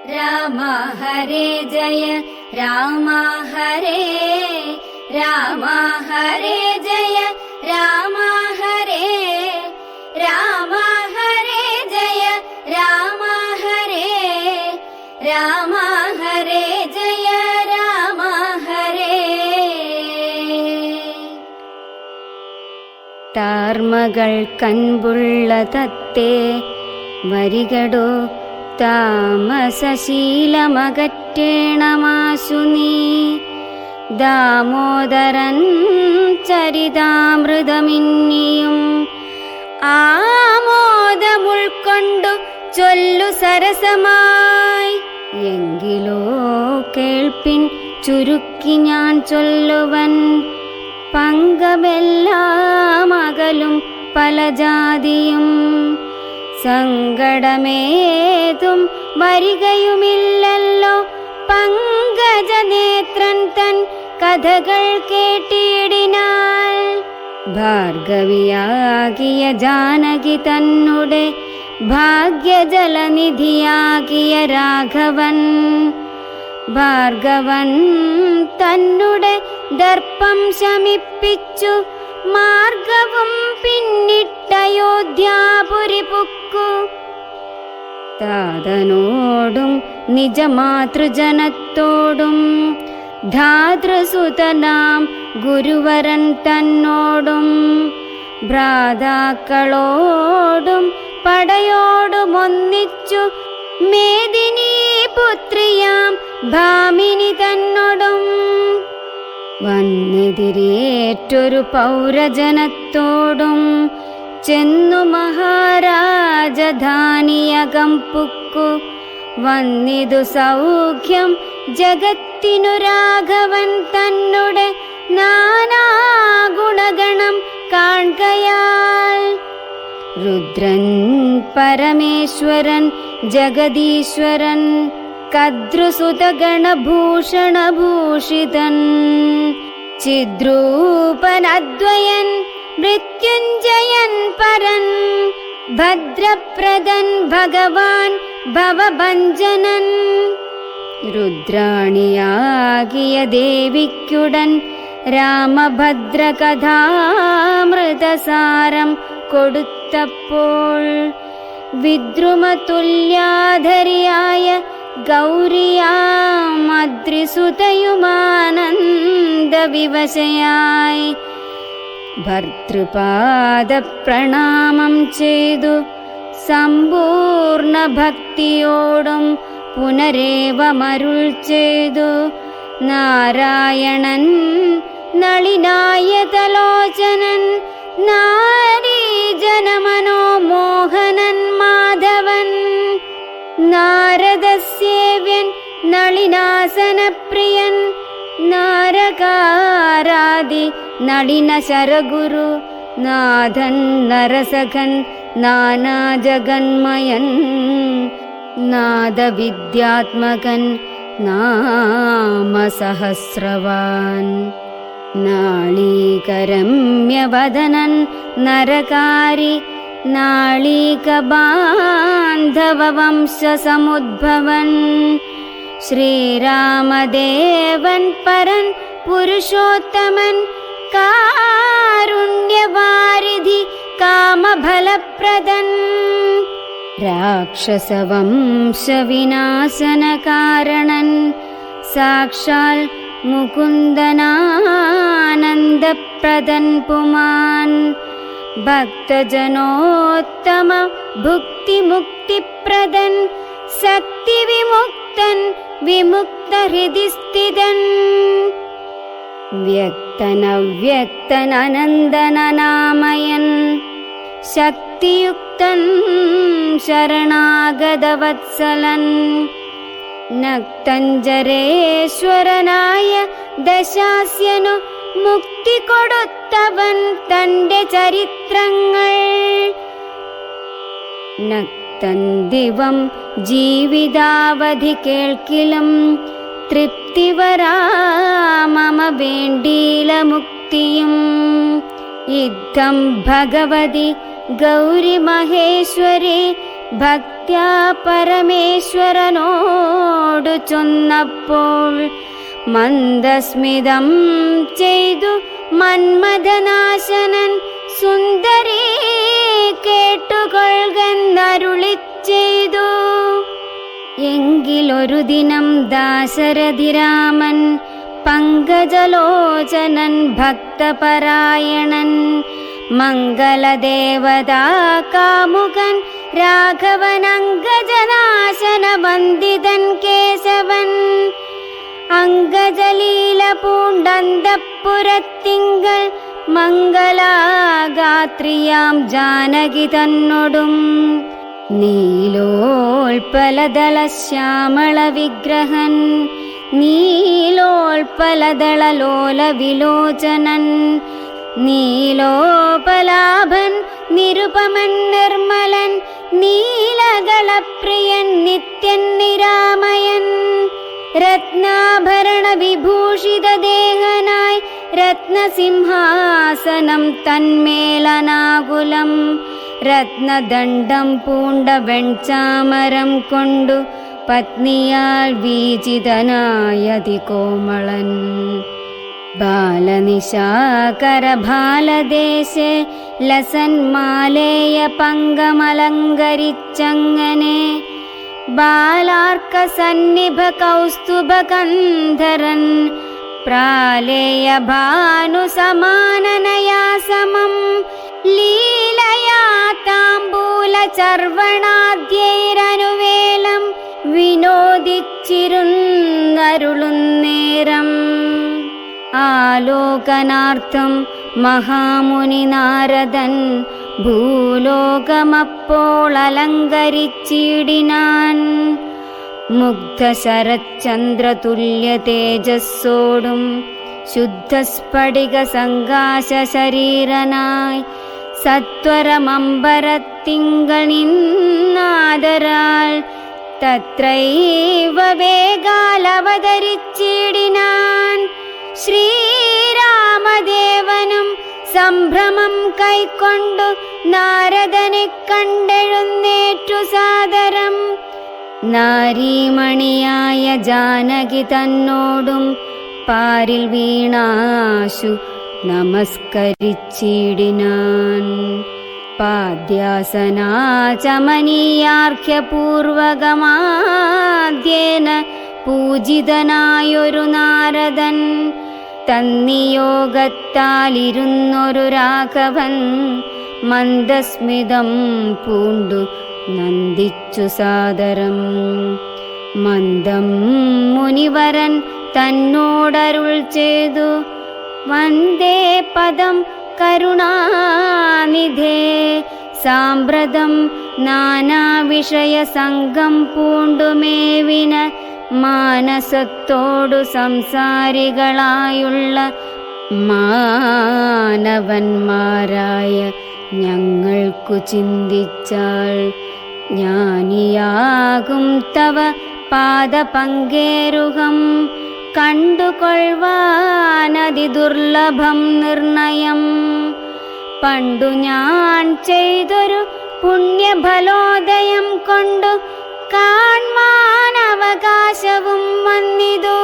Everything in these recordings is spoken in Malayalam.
രാമ ഹരേ ജയ രാമ ഹരേ രാമ ഹരേ ജയ രാമ ഹരേ രാമ ഹരേ ജയ രാമ ഹരേ രാമ ഹരേ ജയ രാമ ഹരേ. താർമകൾ കൻപുള്ള തത്തേ വരികടോ താമസശീലമകറ്റേണമാശു നീ. ദാമോദരൻ ചരിതാമൃതമിന്നിയും ആമോദമുൾക്കൊണ്ടു ചൊല്ലു സരസമായി. എങ്കിലോ കേൾപ്പിൻ ചുരുക്കി ഞാൻ ചൊല്ലുവൻ. പങ്കമെല്ലാം അകലും പല ജാതിയും സങ്കടമേതും വരികയുമില്ലല്ലോ. പങ്കജനേത്രൻ തൻ കഥകൾ കേട്ടിടിനാൽ ഭാർഗവിയാകിയ ജാനകി തന്നുടെ ഭാഗ്യജലനിധിയാകിയ രാഘവൻ. ഭാർഗവൻ തന്നുടെ ദർപ്പം ശമിപ്പിച്ചു മാർഗവും പിന്നിട്ടയോധ്യാപുരി പുക്കു. താതനോടും നിജമാതൃജനത്തോടും ധാതൃസുതനാം ഗുരുവരൻ തന്നോടും ഭ്രാതാക്കളോടും പടയോടുമൊന്നിച്ചു മേദിനീ പുത്രിയാം ഭാമിനി തന്നോടും വന്നെതിരേറ്റൊരു പൗരജനത്തോടും ചെന്നു മഹാരാജധാനിയകം പുക്കു. വന്നിതു സൗഖ്യം ജഗത്തിനു രാഘവൻ തന്നുടെ നാനാഗുണഗണം കാൺകയാൽ. രുദ്രൻ പരമേശ്വരൻ ജഗദീശ്വരൻ കദ്രുസുതഗണഭൂഷണഭൂഷിതൻ ചിദ്രൂപനദ്വയൻ മൃത്യുഞ്ജയൻ പരൻ ഭദ്രപ്രദൻ ഭഗവാൻ ഭവഭഞ്ജനൻ. രുദ്രാണിയാകിയ ദേവിക്കുടൻ രാമഭദ്രകഥാമൃതസാരം കൊടുത്തപ്പോൾ വിദ്രുമതുല്യാധരിയായ ഗൗരിയാമദ്രിസുതയുമാനന്ദവിവശയായി ഭർതൃപാദപ്രണാമം ചെയ്തു സമ്പൂർണ്ണ ഭക്തിയോടും പുനരേവമരുൾ ചെയ്തു. നാരായണൻ നളിനായതലോചനൻ നാരീജനമനോമോഹനൻ മാധവൻ നാരദസേവ്യൻ നളിനാസനപ്രിയൻ നാരകാരാദി നളിന ശരഗുരു നാഥൻ നരസഖൻ നാനാജഗന്മയൻ നാദവിദ്യാത്മകൻ നാമസഹസ്രവാൻ നാളീകരമ്യവദനൻ നരകാരി നാളീകബാന്ധവവംശസമുദ്ഭവൻ ശ്രീരാമദേവൻ പരൻ പുരുഷോത്തമൻ കാരുണ്യവാരിധി കാമഫലപ്രദൻ രാക്ഷസവംശവിനാശനകാരണൻ സാക്ഷാൽ മുകുന്ദനാനന്ദപ്രദൻ പുമാൻ ഭക്തജനോത്തമ ഭുക്തിമുക്തിപ്രദൻ ശക്തിവിമുക്തൻ വിമുക്തഹൃദി സ്ഥിതൻ വ്യക്തനവ്യക്തൻ അനന്തനനാമയൻ ശക്തിയുക്തൻ ശരണാഗതവത്സലൻ നക്തഞ്ജരേശ്വരനായ ദശാസ്യനു മുക്തി കൊടുത്തവൻ തന്റെ ചരിത്രങ്ങൾ നക്തന്ദിവം ജീവിതാവധി കേൾക്കിലും തൃപ്തി വരാമമ വേണ്ടീല മുക്തിയും ഇത്തം ഭഗവതി ഗൗരി മഹേശ്വരി ഭക്ത ഭക്ത്യാ പരമേശ്വരനോടു ചൊന്നപ്പോൾ മന്ദസ്മിതം ചെയ്തു മന്മഥനാശനൻ സുന്ദരീ കേട്ടുകൊള്ളുകെന്നരുളി ചെയ്തു. എങ്കിലൊരു ദിനം ദാശരഥിരാമൻ പങ്കജലോചനൻ ഭക്തപരായണൻ മംഗളദേവതാ കാമുകൻ രാഘവനങ്കജനാശന വന്ദിതൻ കേശവൻ അങ്കജലീല പൂണ്ടന്തപ്പുരത്തിങ്കൾ മംഗളാഗാത്രിയാം ജാനകി തന്നൊടും നീലോൽപലദള ശ്യാമള വിഗ്രഹൻ നീലോൽപലദളലോല വിലോചനൻ നീലോപലാഭൻ നിരുപമൻ നിർമ്മലൻ നീലകളപ്രിയൻ നിത്യൻ നിരാമയൻ രത്നാഭരണ വിഭൂഷിത ദേഹനായി രത്നസിംഹാസനം തന്മേലനാകുലം രത്നദണ്ഡം പൂണ്ട വെൺചാമരം കൊണ്ടു പത്നിയാൽ വീജിതനായതികോമളൻ ബാലനിശാകര ബാലദേശേ ലസന്മാലേയ പങ്കമലങ്കരിച്ചങ്ങനെ ബാലാർക്ക സന്നിഭ കൗസ്തുഭകന്ധരൻ പ്രാലേയ ഭാനു സമാനനയാ സമം ലീലയാ താംബൂല ചർവണാദ്യൈരനുവേലം വിനോദിച്ചിരുന്നരുളുന്നേരം ആലോകനാർത്ഥം മഹാമുനി നാരദൻ ഭൂലോകമപ്പോൾ അലങ്കരിച്ചിടിനാൻ മുഗ്ധ ശരച്ചന്ദ്രതുല്യ തേജസ്സോടും ശുദ്ധസ്ഫടിക സങ്കാശ ശരീരനായി സത്വരമമ്പരത്തിങ്കൾ നിന്നാദരാൽ തത്രൈവ വേഗാലവതരിച്ചിടിനാൻ ശ്രീരാമദേവനും സംഭ്രമം കൈക്കൊണ്ടു നാരദനെ കണ്ടെഴുന്നേറ്റു സാദരം നാരീമണിയായ ജാനകി തന്നോടും പാരിൽ വീണാശു നമസ്കരിച്ചിടിനാൻ പാദ്യാസനാചമനീയാർഘ്യപൂർവകമാദ്യേന പൂജിതനായൊരു നാരദൻ തന്നിയോഗത്താലിരുന്നൊരു രാഘവൻ മന്ദസ്മിതം പൂണ്ടു നന്ദിച്ചു സാദരം മന്ദം മുനിവരൻ തന്നോടരുൾ ചെയ്തു വന്ദേ പദം കരുണാനിധേ സാമ്പ്രതം നാനാവിഷയ സംഘം പൂണ്ടുമേവിന മാനസത്തോടു സംസാരികളായുള്ള മാനവന്മാരായ ഞങ്ങൾക്കു ചിന്തിച്ചാൽ ജ്ഞാനിയാകും തവ പാദപങ്കേരുഹം കണ്ടുകൊള്ളുവാനതി ദുർലഭം നിർണയം പണ്ടു ഞാൻ ചെയ്തൊരു പുണ്യഫലോദയം കൊണ്ടു കാൺമാനവകാശവും വന്നിതു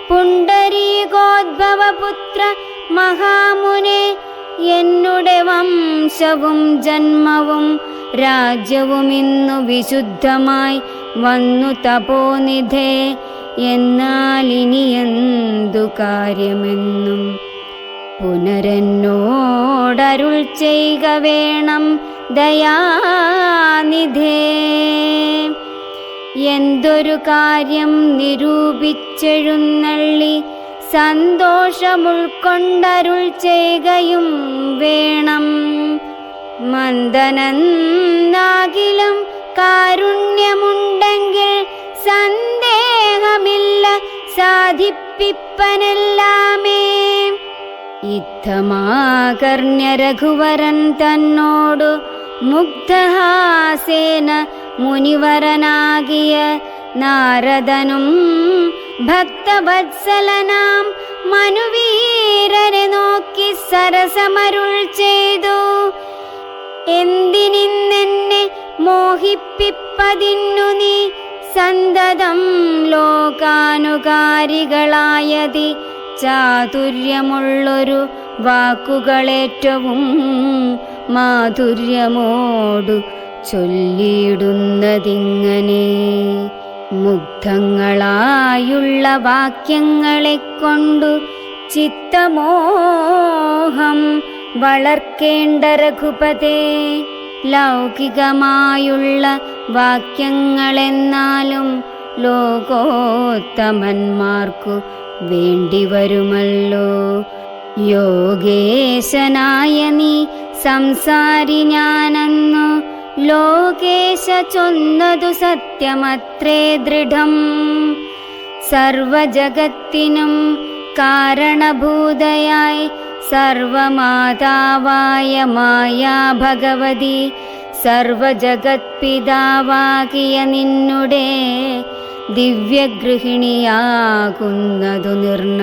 പുണ്ടരീകോദ്ഭവപുത്ര മഹാമുനെ എന്നുടെ വംശവും ജന്മവും രാജ്യവും ഇന്നു വിശുദ്ധമായി വന്നു തപോനിധേ എന്നാൽ ഇനി എന്തു കാര്യമെന്നും പുനരെന്നോടരുൾ ചെയ്യുക വേണം ദയാനിധേ എന്തൊരു കാര്യം നിരൂപിച്ചെഴുന്നള്ളി സന്തോഷമുൾക്കൊണ്ടരുൾ ചെയ്യുകയും വേണം മന്ദനെന്നാകിലും കാരുണ്യമുണ്ടെങ്കിൽ സന്ദേഹമില്ല സാധിപ്പിപ്പനെല്ലാമേ ഇത്തമാകർണ്യ രഘുവരൻ തന്നോടു മുഗ്ധഹാസേന മുനിവരനാകിയ നാരദനും ഭക്തവത്സലനാം മനുവീരനെ നോക്കി സരസമരുൾ ചെയ്തു എന്തിനിന്നെന്നെ മോഹിപ്പിപ്പതിന്നു നീ സന്തതം ലോകാനുകാരികളായതി ചാതുര്യമുള്ളൊരു വാക്കുകളേറ്റവും മാധുര്യമോടു ചൊല്ലിയിടുന്നതിങ്ങനെ. മുഗ്ധങ്ങളായുള്ള വാക്യങ്ങളെ കൊണ്ടു ചിത്തമോഹം വളർക്കേണ്ട രഘുപതേ. ലൗകികമായുള്ള വാക്യങ്ങളെന്നാലും ലോകോത്തമന്മാർക്കു വേണ്ടിവരുമല്ലോ. യോഗേശനായ നീ സംസാരി ഞാനെന്നു ലോകേശ ചൊന്നതു സത്യമത്രേ ദൃഢം. സർവജഗത്തിനും കാരണഭൂതയായി സർവമാതാവായ മായാ ഭഗവതി സർവജഗത്പിതാവാകിയ നിന്നുടെ ദിവ്യഗൃഹിണിയാകുന്നതു നിർണയം.